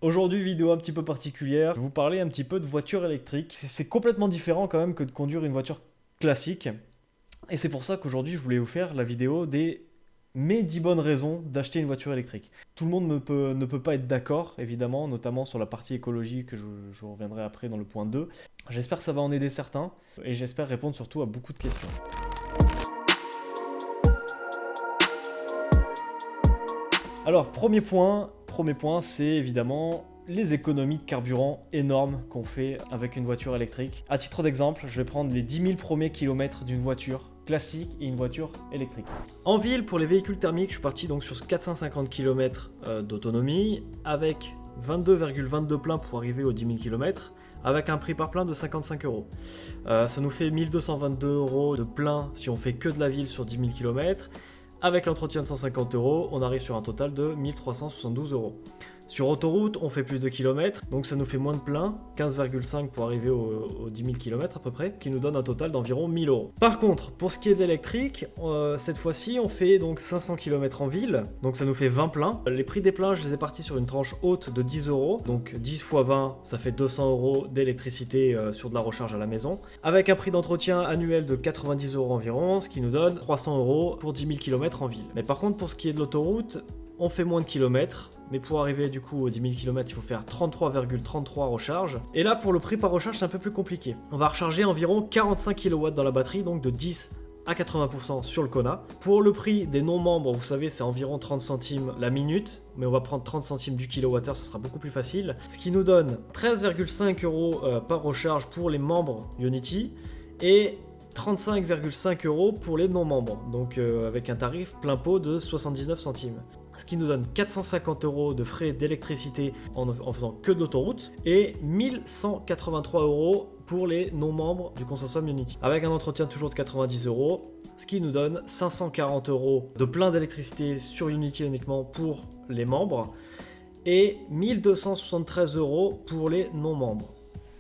Aujourd'hui, vidéo un petit peu particulière, je vais vous parler un petit peu de voiture électrique. C'est complètement différent quand même que de conduire une voiture classique. Et c'est pour ça qu'aujourd'hui, je voulais vous faire la vidéo des mes 10 bonnes raisons d'acheter une voiture électrique. Tout le monde ne peut pas être d'accord, évidemment, notamment sur la partie écologique, je reviendrai après dans le point 2. J'espère que ça va en aider certains, et j'espère répondre surtout à beaucoup de questions. Alors, premier point, c'est évidemment les économies de carburant énormes qu'on fait avec une voiture électrique. À titre d'exemple, je vais prendre les 10 000 premiers kilomètres d'une voiture classique et une voiture électrique. En ville, pour les véhicules thermiques, je suis parti donc sur 450 km d'autonomie avec 22,22 plein pour arriver aux 10 000 km avec un prix par plein de 55 euros. Ça nous fait 1222 euros de plein si on fait que de la ville sur 10 000 km. Avec l'entretien de 150 euros, on arrive sur un total de 1372 euros. Sur autoroute, on fait plus de kilomètres, donc ça nous fait moins de plein, 15,5 pour arriver aux 10 000 km à peu près, qui nous donne un total d'environ 1000 euros. Par contre, pour ce qui est de l'électrique, cette fois-ci, on fait donc 500 km en ville, donc ça nous fait 20 pleins. Les prix des pleins, je les ai partis sur une tranche haute de 10 euros, donc 10 x 20, ça fait 200 euros d'électricité sur de la recharge à la maison, avec un prix d'entretien annuel de 90 euros environ, ce qui nous donne 300 euros pour 10 000 km en ville. Mais par contre, pour ce qui est de l'autoroute, on fait moins de kilomètres, mais pour arriver du coup aux 10 000 km, il faut faire 33,33 recharges. Et là, pour le prix par recharge, c'est un peu plus compliqué. On va recharger environ 45 kW dans la batterie, donc de 10 à 80% sur le Kona. Pour le prix des non-membres, vous savez, c'est environ 30 centimes la minute, mais on va prendre 30 centimes du kilowattheure, ça sera beaucoup plus facile. Ce qui nous donne 13,5 euros par recharge pour les membres Ionity et 35,5 euros pour les non-membres, donc avec un tarif plein pot de 79 centimes. Ce qui nous donne 450 euros de frais d'électricité en faisant que de l'autoroute et 1183 euros pour les non-membres du consortium Ionity. Avec un entretien toujours de 90 euros, ce qui nous donne 540 euros de plein d'électricité sur Ionity uniquement pour les membres et 1273 euros pour les non-membres.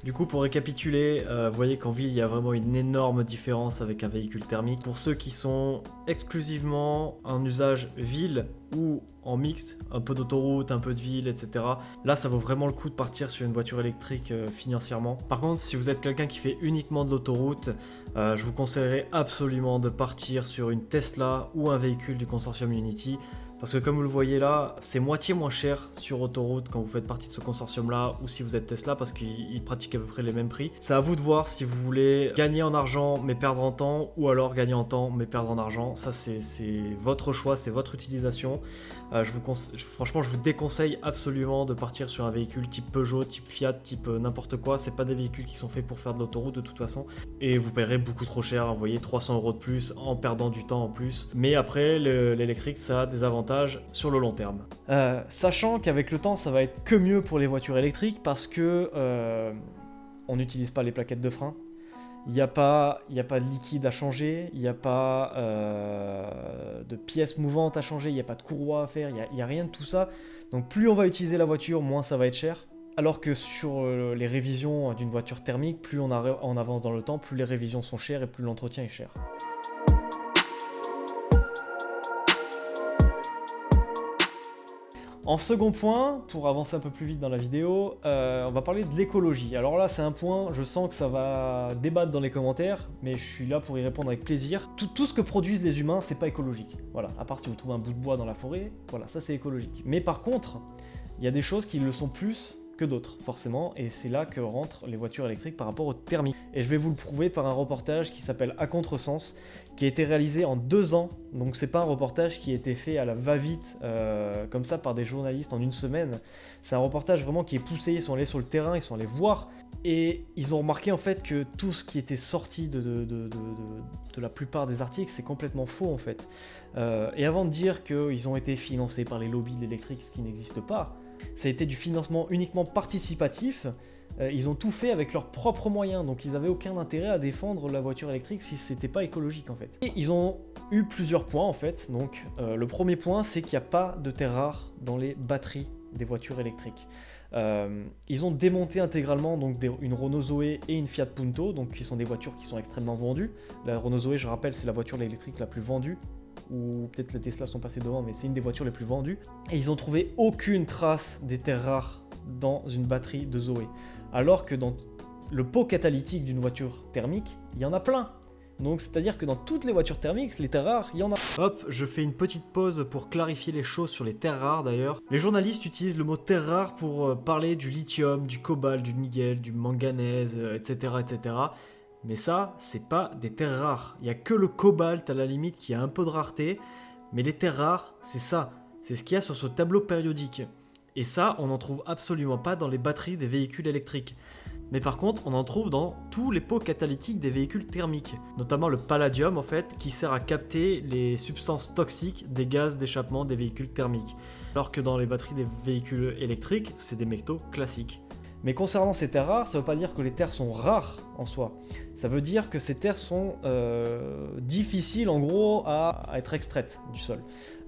Du coup, pour récapituler, vous voyez qu'en ville, il y a vraiment une énorme différence avec un véhicule thermique. Pour ceux qui sont exclusivement en usage ville ou en mixte, un peu d'autoroute, un peu de ville, etc. Là, ça vaut vraiment le coup de partir sur une voiture électrique financièrement. Par contre, si vous êtes quelqu'un qui fait uniquement de l'autoroute, je vous conseillerais absolument de partir sur une Tesla ou un véhicule du consortium Ionity. Parce que comme vous le voyez là, c'est moitié moins cher sur autoroute quand vous faites partie de ce consortium-là ou si vous êtes Tesla parce qu'ils pratiquent à peu près les mêmes prix. C'est à vous de voir si vous voulez gagner en argent mais perdre en temps ou alors gagner en temps mais perdre en argent. Ça c'est votre choix, c'est votre utilisation. Franchement, je vous déconseille absolument de partir sur un véhicule type Peugeot, type Fiat, type n'importe quoi. C'est pas des véhicules qui sont faits pour faire de l'autoroute de toute façon. Et vous paierez beaucoup trop cher, vous voyez, 300 euros de plus en perdant du temps en plus. Mais après, l'électrique, ça a des avantages sur le long terme. Sachant qu'avec le temps, ça va être que mieux pour les voitures électriques parce que on n'utilise pas les plaquettes de frein. Il n'y a pas de liquide à changer, il n'y a pas de pièces mouvantes à changer, il n'y a pas de courroie à faire, il n'y a rien de tout ça. Donc plus on va utiliser la voiture, moins ça va être cher. Alors que sur les révisions d'une voiture thermique, plus on avance dans le temps, plus les révisions sont chères et plus l'entretien est cher. En second point, pour avancer un peu plus vite dans la vidéo, on va parler de l'écologie. Alors là, c'est un point, je sens que ça va débattre dans les commentaires, mais je suis là pour y répondre avec plaisir. Tout ce que produisent les humains, c'est pas écologique. Voilà, à part si vous trouvez un bout de bois dans la forêt, voilà, ça c'est écologique. Mais par contre, il y a des choses qui le sont plus que d'autres, forcément, et c'est là que rentrent les voitures électriques par rapport aux thermiques. Et je vais vous le prouver par un reportage qui s'appelle À contresens, qui a été réalisé en 2 ans, donc c'est pas un reportage qui a été fait à la va-vite, comme ça, par des journalistes en une semaine. C'est un reportage vraiment qui est poussé, ils sont allés sur le terrain, ils sont allés voir, et ils ont remarqué en fait que tout ce qui était sorti de la plupart des articles, c'est complètement faux en fait. Et avant de dire qu'ils ont été financés par les lobbies de l'électrique, ce qui n'existe pas, ça a été du financement uniquement participatif. Ils ont tout fait avec leurs propres moyens, donc ils n'avaient aucun intérêt à défendre la voiture électrique si c'était pas écologique en fait. Et ils ont eu plusieurs points en fait. Donc le premier point, c'est qu'il n'y a pas de terres rares dans les batteries des voitures électriques. Ils ont démonté intégralement donc une Renault Zoé et une Fiat Punto, donc qui sont des voitures qui sont extrêmement vendues. La Renault Zoé, je rappelle, c'est la voiture électrique la plus vendue, ou peut-être les Tesla sont passés devant, mais c'est une des voitures les plus vendues. Et ils ont trouvé aucune trace des terres rares dans une batterie de Zoé. Alors que dans le pot catalytique d'une voiture thermique, il y en a plein. Donc c'est-à-dire que dans toutes les voitures thermiques, les terres rares, il y en a. Hop, je fais une petite pause pour clarifier les choses sur les terres rares d'ailleurs. Les journalistes utilisent le mot terres rares pour parler du lithium, du cobalt, du nickel, du manganèse, etc., etc. Mais ça, c'est pas des terres rares. Il n'y a que le cobalt à la limite qui a un peu de rareté. Mais les terres rares, c'est ça. C'est ce qu'il y a sur ce tableau périodique. Et ça, on n'en trouve absolument pas dans les batteries des véhicules électriques. Mais par contre, on en trouve dans tous les pots catalytiques des véhicules thermiques, notamment le palladium en fait, qui sert à capter les substances toxiques des gaz d'échappement des véhicules thermiques. Alors que dans les batteries des véhicules électriques, c'est des métaux classiques. Mais concernant ces terres rares, ça ne veut pas dire que les terres sont rares en soi. Ça veut dire que ces terres sont difficiles en gros à être extraites du sol.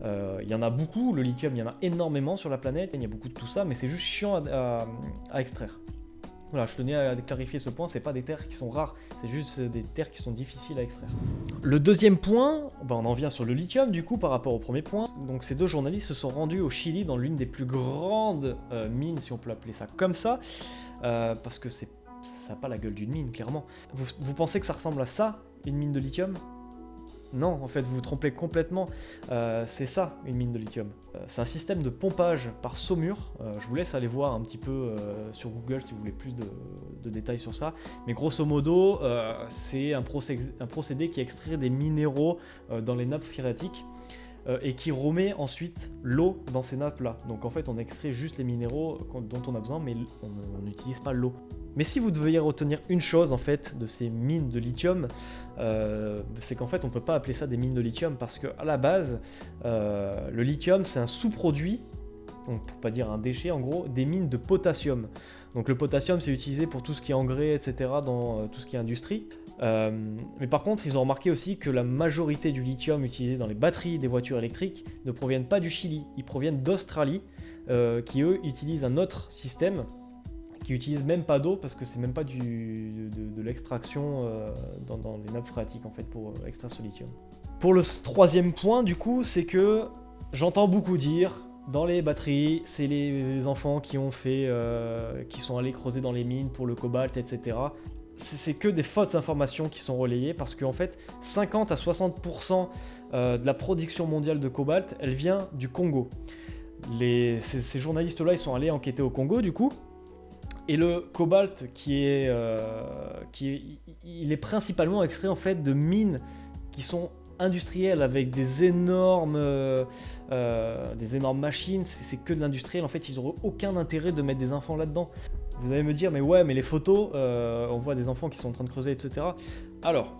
Il y en a beaucoup, le lithium, il y en a énormément sur la planète, il y a beaucoup de tout ça, mais c'est juste chiant à extraire. Voilà, je tenais à clarifier ce point, c'est pas des terres qui sont rares, c'est juste des terres qui sont difficiles à extraire. Le deuxième point, on en vient sur le lithium du coup par rapport au premier point. Donc ces deux journalistes se sont rendus au Chili dans l'une des plus grandes mines, si on peut l'appeler ça comme ça, parce que ça n'a pas la gueule d'une mine, clairement. Vous pensez que ça ressemble à ça, une mine de lithium ? Non, en fait, vous vous trompez complètement. C'est ça, une mine de lithium. C'est un système de pompage par saumure. Je vous laisse aller voir un petit peu sur Google si vous voulez plus de détails sur ça. Mais grosso modo, c'est un procédé qui extrait des minéraux dans les nappes phréatiques et qui remet ensuite l'eau dans ces nappes-là. Donc en fait, on extrait juste les minéraux dont on a besoin, mais on n'utilise pas l'eau. Mais si vous deviez retenir une chose en fait de ces mines de lithium, c'est qu'en fait on ne peut pas appeler ça des mines de lithium parce qu'à la base, le lithium c'est un sous-produit, donc pour pas dire un déchet en gros, des mines de potassium. Donc le potassium c'est utilisé pour tout ce qui est engrais, etc. dans tout ce qui est industrie. Mais par contre ils ont remarqué aussi que la majorité du lithium utilisé dans les batteries des voitures électriques ne proviennent pas du Chili, ils proviennent d'Australie, qui eux utilisent un autre système, qui utilisent même pas d'eau parce que c'est même pas de l'extraction dans les nappes phréatiques en fait pour extraire ce lithium. Pour le troisième point du coup, c'est que j'entends beaucoup dire dans les batteries, c'est les enfants qui sont allés creuser dans les mines pour le cobalt, etc. C'est que des fausses informations qui sont relayées parce qu'en fait 50 à 60% de la production mondiale de cobalt, elle vient du Congo. Ces journalistes-là, ils sont allés enquêter au Congo du coup. Et le cobalt il est principalement extrait en fait de mines qui sont industrielles avec des énormes machines. C'est que de l'industriel. En fait, ils n'auraient aucun intérêt de mettre des enfants là-dedans. Vous allez me dire, mais ouais, mais les photos, on voit des enfants qui sont en train de creuser, etc. Alors,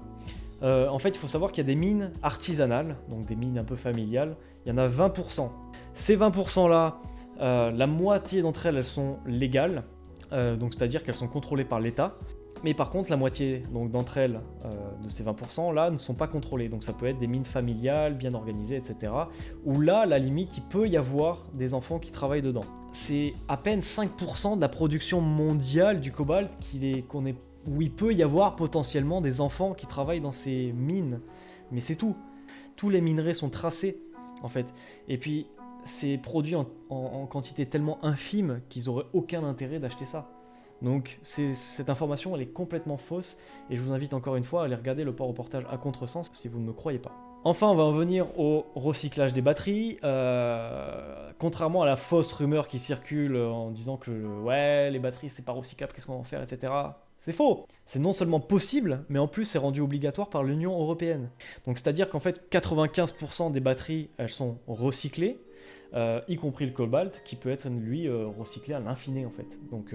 en fait, il faut savoir qu'il y a des mines artisanales, donc des mines un peu familiales. Il y en a 20%. Ces 20%-là, la moitié d'entre elles sont légales. Donc c'est-à-dire qu'elles sont contrôlées par l'État, mais par contre la moitié donc, d'entre elles, de ces 20% là, ne sont pas contrôlées. Donc ça peut être des mines familiales, bien organisées, etc. Où là, à la limite, il peut y avoir des enfants qui travaillent dedans. C'est à peine 5% de la production mondiale du cobalt où il peut y avoir potentiellement des enfants qui travaillent dans ces mines. Mais c'est tout. Tous les minerais sont tracés, en fait. Et puis, c'est produit en quantité tellement infime qu'ils n'auraient aucun intérêt d'acheter ça. Donc cette information elle est complètement fausse et je vous invite encore une fois à aller regarder le reportage à contresens si vous ne me croyez pas. Enfin, on va en venir au recyclage des batteries. Contrairement à la fausse rumeur qui circule en disant que ouais, les batteries c'est pas recyclable, qu'est-ce qu'on va en faire, etc. C'est faux. C'est non seulement possible, mais en plus c'est rendu obligatoire par l'Union européenne. Donc c'est-à-dire qu'en fait 95% des batteries elles sont recyclées. Y compris le cobalt qui peut être lui recyclé à l'infini en fait. Donc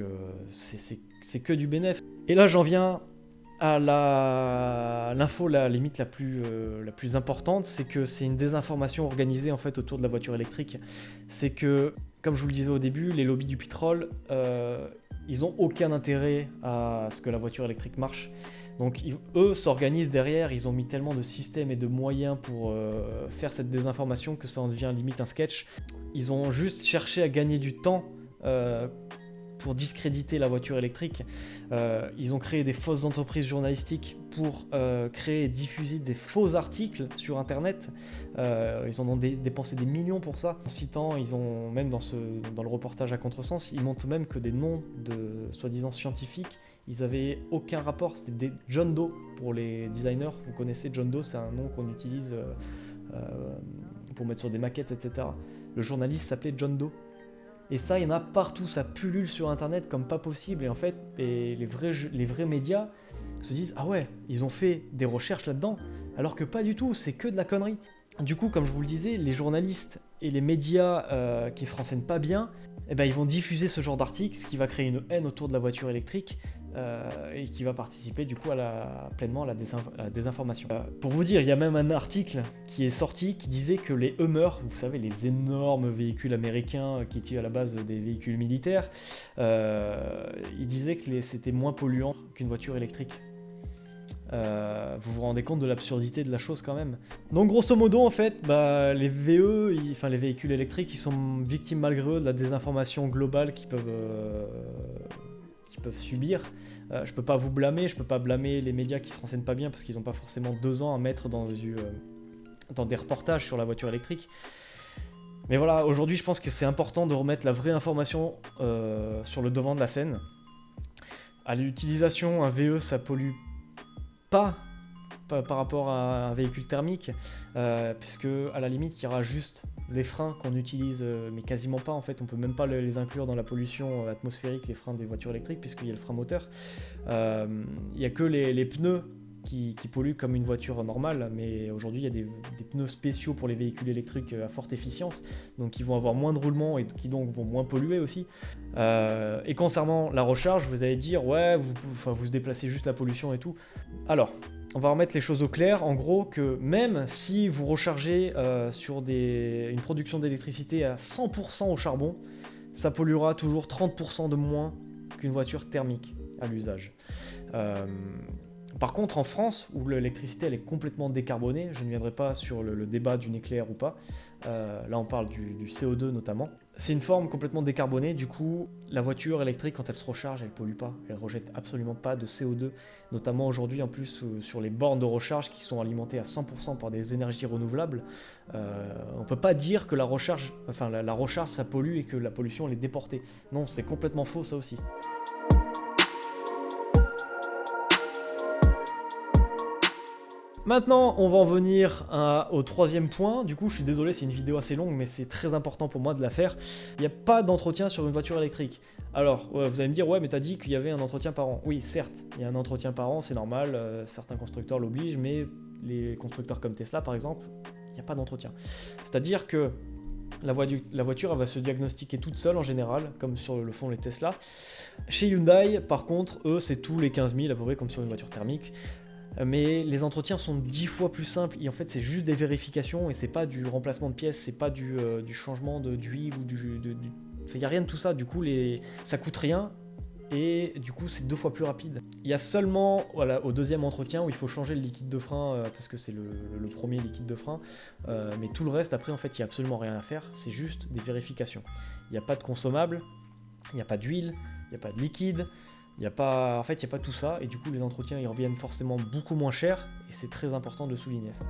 c'est que du bénéfice. Et là j'en viens à l'info la limite la plus importante, c'est que c'est une désinformation organisée en fait autour de la voiture électrique. C'est que, comme je vous le disais au début, les lobbies du pétrole, ils ont aucun intérêt à ce que la voiture électrique marche. Donc eux s'organisent derrière, ils ont mis tellement de systèmes et de moyens pour faire cette désinformation que ça en devient limite un sketch. Ils ont juste cherché à gagner du temps pour discréditer la voiture électrique. Ils ont créé des fausses entreprises journalistiques pour créer et diffuser des faux articles sur internet. Ils en ont dépensé des millions pour ça. En citant, ils ont même dans le reportage à contresens, ils montrent même que des noms de soi-disant scientifiques, ils avaient aucun rapport. C'était des John Doe pour les designers. Vous connaissez John Doe, c'est un nom qu'on utilise pour mettre sur des maquettes, etc. Le journaliste s'appelait John Doe. Et ça, il y en a partout, ça pullule sur internet comme pas possible. Et en fait, les vrais médias se disent « Ah ouais, ils ont fait des recherches là-dedans », alors que pas du tout, c'est que de la connerie. Du coup, comme je vous le disais, les journalistes et les médias qui se renseignent pas bien, eh ben, ils vont diffuser ce genre d'articles, ce qui va créer une haine autour de la voiture électrique et qui va participer du coup pleinement à la désinformation. Pour vous dire, il y a même un article qui est sorti qui disait que les Hummer, vous savez, les énormes véhicules américains qui étaient à la base des véhicules militaires, il disait que c'était moins polluant qu'une voiture électrique. Vous vous rendez compte de l'absurdité de la chose quand même. Donc grosso modo en fait, les VE, les véhicules électriques, ils sont victimes malgré eux de la désinformation globale qu'ils peuvent subir. Je peux pas vous blâmer, je peux pas blâmer les médias qui se renseignent pas bien parce qu'ils n'ont pas forcément 2 ans à mettre dans des reportages sur la voiture électrique. Mais voilà, aujourd'hui je pense que c'est important de remettre la vraie information sur le devant de la scène. À l'utilisation, un VE ça pollue pas par rapport à un véhicule thermique, puisque à la limite il y aura juste les freins qu'on utilise, mais quasiment pas en fait, on peut même pas les inclure dans la pollution atmosphérique, les freins des voitures électriques, puisqu'il y a le frein moteur. Il y a que les pneus qui polluent comme une voiture normale, mais aujourd'hui il y a des pneus spéciaux pour les véhicules électriques à forte efficience, donc ils vont avoir moins de roulement et qui donc vont moins polluer aussi. Et concernant la recharge, vous allez dire ouais, vous se déplacez juste la pollution et tout. Alors, on va remettre les choses au clair, en gros que même si vous rechargez sur une production d'électricité à 100% au charbon, ça polluera toujours 30% de moins qu'une voiture thermique à l'usage. Par contre, en France, où l'électricité elle est complètement décarbonée, je ne viendrai pas sur le débat du nucléaire ou pas, là on parle du CO2 notamment, c'est une forme complètement décarbonée, du coup la voiture électrique quand elle se recharge elle pollue pas, elle rejette absolument pas de CO2, notamment aujourd'hui en plus sur les bornes de recharge qui sont alimentées à 100% par des énergies renouvelables, on peut pas dire que la recharge ça pollue et que la pollution elle est déportée, non c'est complètement faux ça aussi. Maintenant, on va en venir au 3e point. Du coup, je suis désolé, c'est une vidéo assez longue, mais c'est très important pour moi de la faire. Il n'y a pas d'entretien sur une voiture électrique. Alors, vous allez me dire, ouais, mais t'as dit qu'il y avait un entretien par an. Oui, certes, il y a un entretien par an, c'est normal. Certains constructeurs l'obligent, mais les constructeurs comme Tesla, par exemple, il n'y a pas d'entretien. C'est-à-dire que la voiture, elle va se diagnostiquer toute seule en général, comme sur le font les Tesla. Chez Hyundai, par contre, eux, c'est tous les 15 000 à peu près, comme sur une voiture thermique. Mais les entretiens sont 10 fois plus simples et en fait c'est juste des vérifications et c'est pas du remplacement de pièces, c'est pas du changement d'huile ou il n'y a rien de tout ça, du coup ça coûte rien et du coup c'est 2 fois plus rapide. Il y a seulement au 2e entretien où il faut changer le liquide de frein parce que c'est le premier liquide de frein, mais tout le reste après en fait il n'y a absolument rien à faire, c'est juste des vérifications. Il n'y a pas de consommable, il n'y a pas d'huile, il n'y a pas de liquide. Il n'y a pas tout ça, et du coup les entretiens ils reviennent forcément beaucoup moins cher, et c'est très important de souligner ça.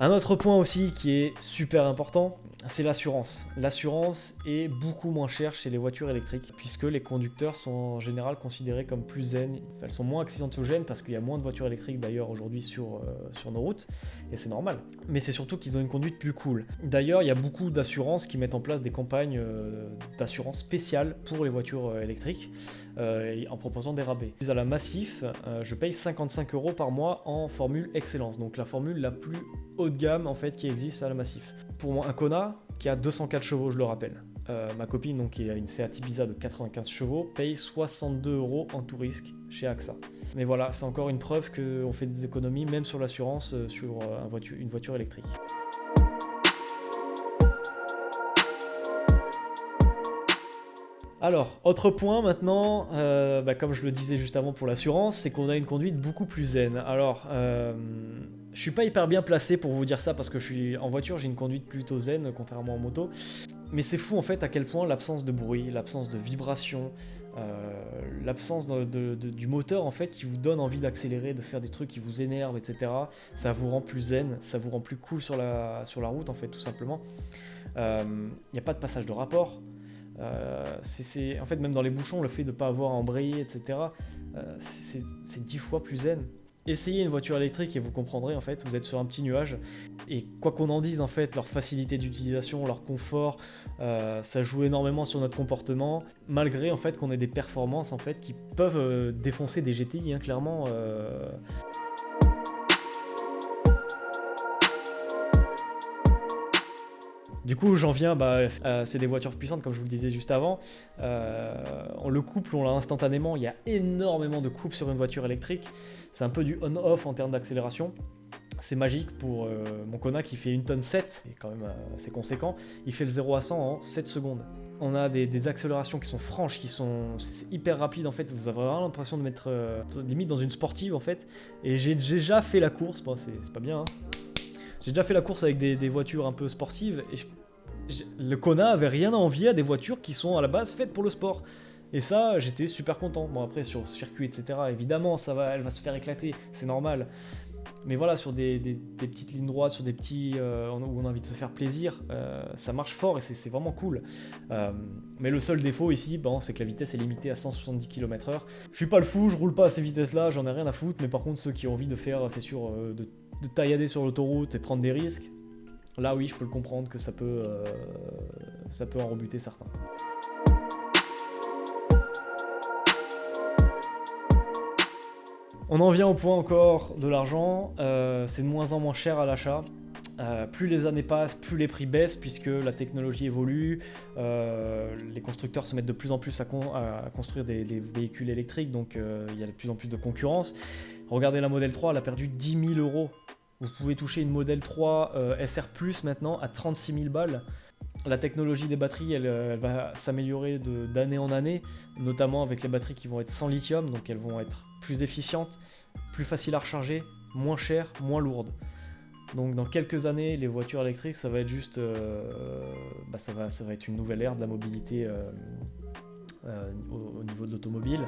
Un autre point aussi qui est super important, c'est l'assurance. L'assurance est beaucoup moins chère chez les voitures électriques, puisque les conducteurs sont en général considérés comme plus zen. Elles sont moins accidentogènes parce qu'il y a moins de voitures électriques d'ailleurs aujourd'hui sur nos routes, et c'est normal. Mais c'est surtout qu'ils ont une conduite plus cool. D'ailleurs, il y a beaucoup d'assurances qui mettent en place des campagnes d'assurance spéciales pour les voitures électriques, en proposant des rabais. À la Massif, je paye 55 € par mois en formule Excellence, donc la formule la plus haut de gamme en fait qui existe à la Massif. Pour moi, un Kona qui a 204 chevaux, je le rappelle. Ma copine, donc, qui a une Seat Ibiza de 95 chevaux, paye 62 € en tout risque chez AXA. Mais voilà, c'est encore une preuve qu'on fait des économies, même sur l'assurance, sur une voiture électrique. Alors, autre point maintenant, comme je le disais juste avant pour l'assurance, c'est qu'on a une conduite beaucoup plus zen. Alors, je suis pas hyper bien placé pour vous dire ça parce que en voiture j'ai une conduite plutôt zen, contrairement en moto. Mais c'est fou en fait à quel point l'absence de bruit, l'absence de vibration, l'absence du moteur en fait qui vous donne envie d'accélérer, de faire des trucs qui vous énervent, etc. Ça vous rend plus zen, ça vous rend plus cool sur la route en fait, tout simplement. Il n'y a pas de passage de rapport. En fait, même dans les bouchons, le fait de ne pas avoir à embrayer, etc., c'est 10 fois plus zen. Essayez une voiture électrique et vous comprendrez, en fait, vous êtes sur un petit nuage. Et quoi qu'on en dise, en fait, leur facilité d'utilisation, leur confort, ça joue énormément sur notre comportement, malgré en fait qu'on ait des performances en fait qui peuvent défoncer des GTI, hein, clairement. Du coup, j'en viens, c'est des voitures puissantes, comme je vous le disais juste avant. Le couple, on l'a instantanément. Il y a énormément de coupes sur une voiture électrique. C'est un peu du on-off en termes d'accélération. C'est magique pour mon Kona qui fait 1,7 tonne, c'est quand même assez conséquent. Il fait le 0 à 100 en 7 secondes. On a des accélérations qui sont franches, c'est hyper rapide en fait. Vous avez vraiment l'impression de mettre limite dans une sportive en fait. Et j'ai déjà fait la course, c'est pas bien, hein. J'ai déjà fait la course avec des voitures un peu sportives et le Kona avait rien à envier à des voitures qui sont à la base faites pour le sport. Et ça, j'étais super content. Bon, après, sur le circuit, etc., évidemment, elle va se faire éclater, c'est normal. Mais voilà, sur des petites lignes droites, sur des petits où on a envie de se faire plaisir, ça marche fort et c'est vraiment cool. Mais le seul défaut ici, c'est que la vitesse est limitée à 170 km/h. Je suis pas le fou, je roule pas à ces vitesses-là, j'en ai rien à foutre. Mais par contre, ceux qui ont envie de faire, c'est sûr, de taillader sur l'autoroute et prendre des risques, là oui, je peux le comprendre que ça peut en rebuter certains. On en vient au point encore de l'argent, c'est de moins en moins cher à l'achat. Plus les années passent, plus les prix baissent puisque la technologie évolue, les constructeurs se mettent de plus en plus à construire des véhicules électriques, donc il y a de plus en plus de concurrence. Regardez la Model 3, elle a perdu 10 000 €. Vous pouvez toucher une Model 3 SR Plus maintenant à 36 000 balles. La technologie des batteries, elle va s'améliorer d'année en année, notamment avec les batteries qui vont être sans lithium, donc elles vont être plus efficientes, plus faciles à recharger, moins chères, moins lourdes. Donc dans quelques années, les voitures électriques, ça va être juste, ça va être une nouvelle ère de la mobilité au niveau de l'automobile.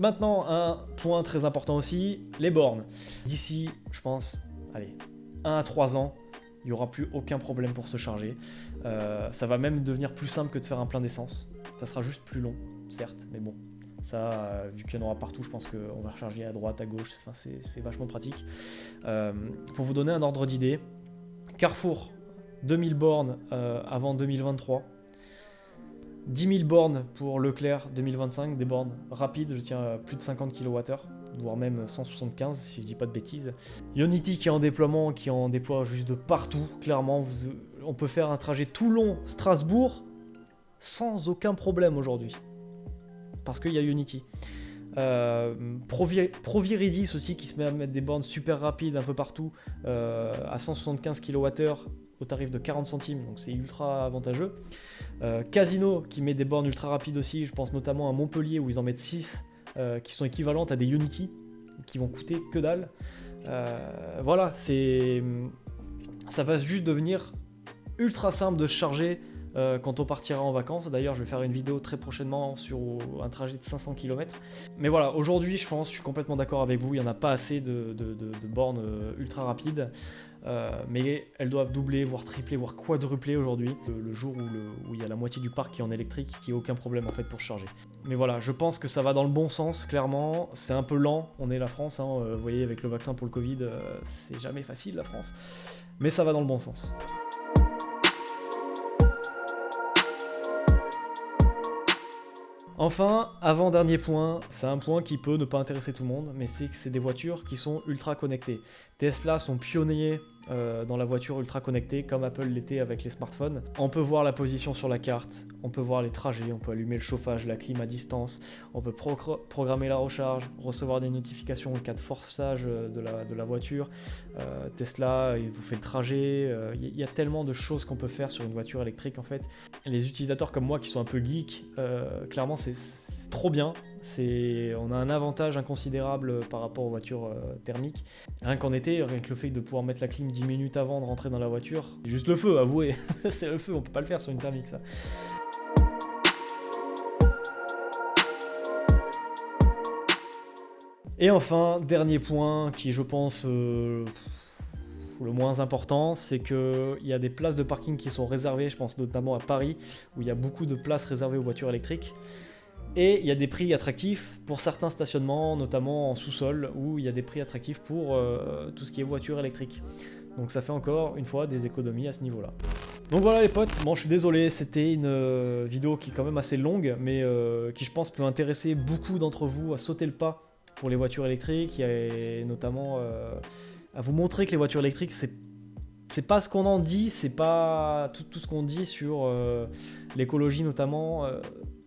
Maintenant, un point très important aussi, les bornes. D'ici, je pense, 1 à 3 ans, il n'y aura plus aucun problème pour se charger. Ça va même devenir plus simple que de faire un plein d'essence. Ça sera juste plus long, certes, mais bon. Ça, vu qu'il y en aura partout, je pense qu'on va recharger à droite, à gauche, c'est vachement pratique. Pour vous donner un ordre d'idée, Carrefour, 2000 bornes avant 2023. 10 000 bornes pour Leclerc 2025, des bornes rapides, je tiens à plus de 50 kWh, voire même 175 si je dis pas de bêtises. Ionity qui est en déploiement, qui en déploie juste de partout, clairement, on peut faire un trajet Toulon-Strasbourg sans aucun problème aujourd'hui, parce qu'il y a Ionity. Proviridis aussi qui se met à mettre des bornes super rapides un peu partout à 175 kWh au tarif de 40 centimes, donc c'est ultra avantageux. Casino qui met des bornes ultra rapides aussi, je pense notamment à Montpellier où ils en mettent 6 qui sont équivalentes à des Ionity qui vont coûter que dalle. Voilà, ça va juste devenir ultra simple de se charger quand on partira en vacances. D'ailleurs, je vais faire une vidéo très prochainement sur un trajet de 500 km. Mais voilà, aujourd'hui, je suis complètement d'accord avec vous, il n'y en a pas assez de bornes ultra rapides. Mais elles doivent doubler, voire tripler, voire quadrupler aujourd'hui, le jour où il y a la moitié du parc qui est en électrique, qui n'a aucun problème en fait pour se charger. Mais voilà, je pense que ça va dans le bon sens, clairement. C'est un peu lent, on est la France, hein, vous voyez avec le vaccin pour le Covid, c'est jamais facile la France. Mais ça va dans le bon sens. Enfin, avant-dernier point, c'est un point qui peut ne pas intéresser tout le monde, mais c'est que c'est des voitures qui sont ultra connectées. Tesla sont pionniers dans la voiture ultra connectée, comme Apple l'était avec les smartphones. On peut voir la position sur la carte, on peut voir les trajets, on peut allumer le chauffage, la clim à distance, on peut programmer la recharge, recevoir des notifications en cas de forçage de la voiture. Tesla, il vous fait le trajet, il y a tellement de choses qu'on peut faire sur une voiture électrique en fait. Les utilisateurs comme moi qui sont un peu geeks, clairement c'est c'est trop bien. On a un avantage inconsidérable par rapport aux voitures thermiques. Rien qu'en été, rien que le fait de pouvoir mettre la clim 10 minutes avant de rentrer dans la voiture, c'est juste le feu, avouez. C'est le feu, on peut pas le faire sur une thermique ça. Et enfin, dernier point qui je pense le moins important, c'est qu'il y a des places de parking qui sont réservées, je pense notamment à Paris, où il y a beaucoup de places réservées aux voitures électriques. Et il y a des prix attractifs pour certains stationnements, notamment en sous-sol, où il y a des prix attractifs pour tout ce qui est voiture électrique. Donc ça fait encore une fois des économies à ce niveau-là. Donc voilà les potes, bon je suis désolé, c'était une vidéo qui est quand même assez longue, mais qui je pense peut intéresser beaucoup d'entre vous à sauter le pas pour les voitures électriques, et notamment à vous montrer que les voitures électriques c'est pas ce qu'on en dit, c'est pas tout ce qu'on dit sur l'écologie notamment.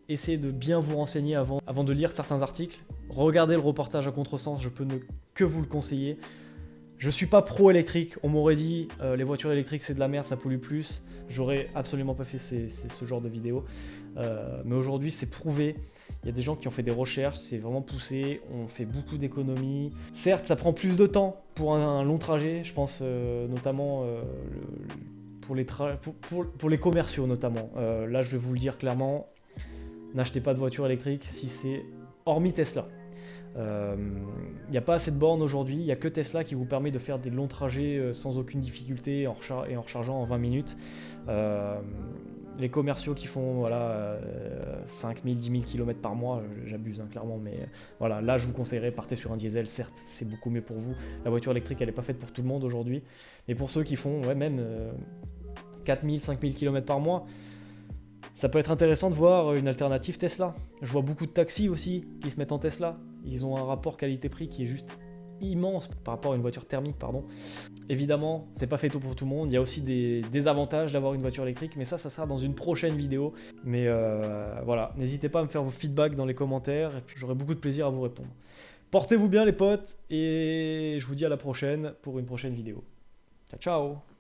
Essayez de bien vous renseigner avant de lire certains articles. Regardez le reportage à contresens, je peux ne que vous le conseiller. Je suis pas pro-électrique, on m'aurait dit les voitures électriques c'est de la merde, ça pollue plus. J'aurais absolument pas fait ce genre de vidéo. Mais aujourd'hui c'est prouvé. Il y a des gens qui ont fait des recherches, c'est vraiment poussé, on fait beaucoup d'économies. Certes, ça prend plus de temps pour un long trajet, je pense notamment pour les commerciaux notamment. Là, je vais vous le dire clairement, n'achetez pas de voiture électrique si c'est hormis Tesla. Il n'y a pas assez de bornes aujourd'hui, il n'y a que Tesla qui vous permet de faire des longs trajets sans aucune difficulté et en rechargeant en 20 minutes. Les commerciaux qui font voilà, 5 000, 10 000 km par mois, j'abuse clairement, mais voilà, là je vous conseillerais, partez sur un diesel, certes c'est beaucoup mieux pour vous. La voiture électrique elle n'est pas faite pour tout le monde aujourd'hui, mais pour ceux qui font même 4 000, 5 000 km par mois, ça peut être intéressant de voir une alternative Tesla. Je vois beaucoup de taxis aussi qui se mettent en Tesla. Ils ont un rapport qualité-prix qui est juste immense par rapport à une voiture thermique, pardon. Évidemment, c'est pas fait tout pour tout le monde. Il y a aussi des désavantages d'avoir une voiture électrique, mais ça sera dans une prochaine vidéo. Mais voilà, n'hésitez pas à me faire vos feedbacks dans les commentaires, et puis j'aurai beaucoup de plaisir à vous répondre. Portez-vous bien les potes, et je vous dis à la prochaine pour une prochaine vidéo. Ciao, ciao!